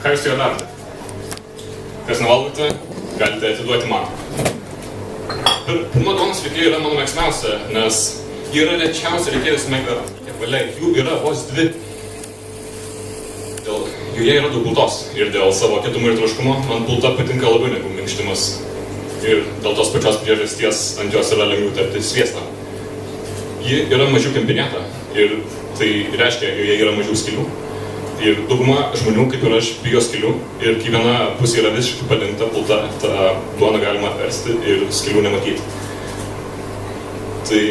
ką jūs jo darote? Kas nevalgote, galite atiduoti man. Pirma duonos riekė yra mano mėgstamiausia, nes ji yra rečiausia riekė visame kepale. Jų yra vos 2. Joje yra daug pultos ir dėl savo kietumo ir troškumo man pulta patinka labiau negu minkštimas. Ir dėl tos pačios priežasties ant jos yra lengviau tepti sviestą. Ji yra mažiau kempinėta ir tai reiškia, joje yra mažiau skylių. Ir dauguma žmonių, kaip ir aš, bijo skylių. Ir kai viena pusė yra visiškai padengta pulta, tą duoną galima apversti ir skylių nematyti. Tai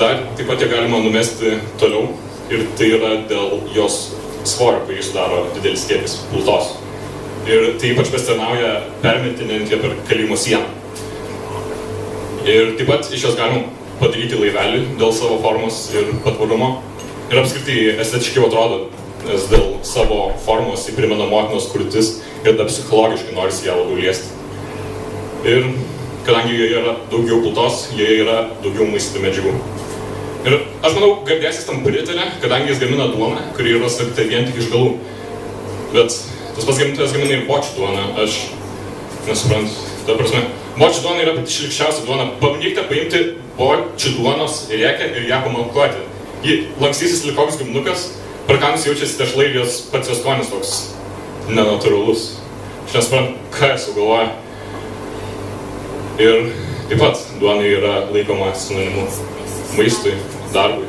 dar taip pat ją galima numesti toliau ir tai yra dėl jos svorio, kai jis sudaro didelis kiekis pultos. Ir tai ypač pasitarnauja permetinant ją per kalėjimo sieną. Ir taip pat iš jos galima padaryti laivelį dėl savo formos ir patvarumo. Ir apskritai estetiškiau atrodo, nes dėl savo formos jį primena motinos krūtis ir dar psichologiškai norisi ją labiau liesti. Ir kadangi joje yra daugiau pultos, joje yra daugiau maistinių medžiagų. Ir aš manau, gardėsis tam pritarė, kadangi jis gamina duoną, kuri yra sakta vien tik iš galų. Bet tas pats gamintojas gamina ir bočių duoną, aš nesuprantu. Ta prasme, bočių duona yra pati šilkščiausia duona. Pabandykite paimti bočių duonos riekę ir ją pamalkuoti. Ji lankstysis lyg koks gimnukas, prakanus jaučiasi tešlai ir pats jos skonis toks nenatūralus. Aš nesuprantu, ką jis sugalvoja. Ir taip pat duona yra laikoma sinonimu maistui, darbui,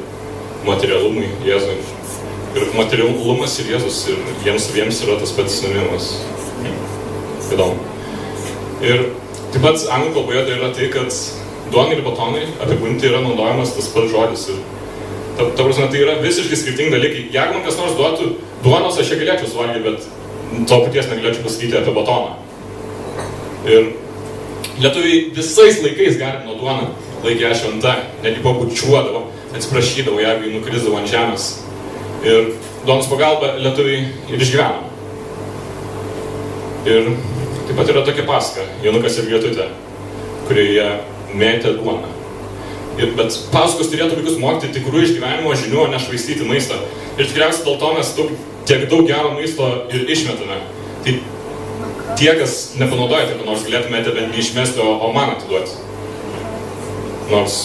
materialumui, Jėzui. Ir materialumas ir Jėzus, ir jiems abiems yra tas pats sinonimas. Įdomu. Ir taip pat anglų kalboje tai yra tai, kad duonai ir batonai apibūdinti yra naudojamas tas pats žodis. Ir ta prasme, tai yra visiškai skirtingi dalykai. Jeigu man kas nors duotų duonos, aš ją galėčiau suvalgyti, bet to paties negalėčiau pasakyti apie batoną. Ir lietuviai visais laikais garbino duoną, laikė ją šventa, netgi pabučiuodavo, atsiprašydavo, jeigu jį nukrisdavo ant žemės. Ir duonos pagalba lietuviai ir išgyveno. Ir taip pat yra tokia pasaka, Jonukas ir Gretutė, kurioje mėtė duoną. Bet pasakos turėtų vaikus mokyti tikrų išgyvenimo žinių, o ne švaistyti maistą. Ir tikriausiai dėl to mes tiek daug gero maisto ir išmetame. Tai tie, kas nepanaudojate, ką nors galėtumėte bent neišmesti, o man atiduoti. Nors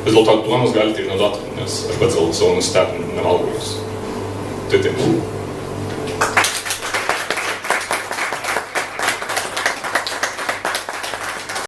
vis dėlto duonos galite ir neduoti, nes aš pats savo nustebinu nevalgau jūs. Tai taip.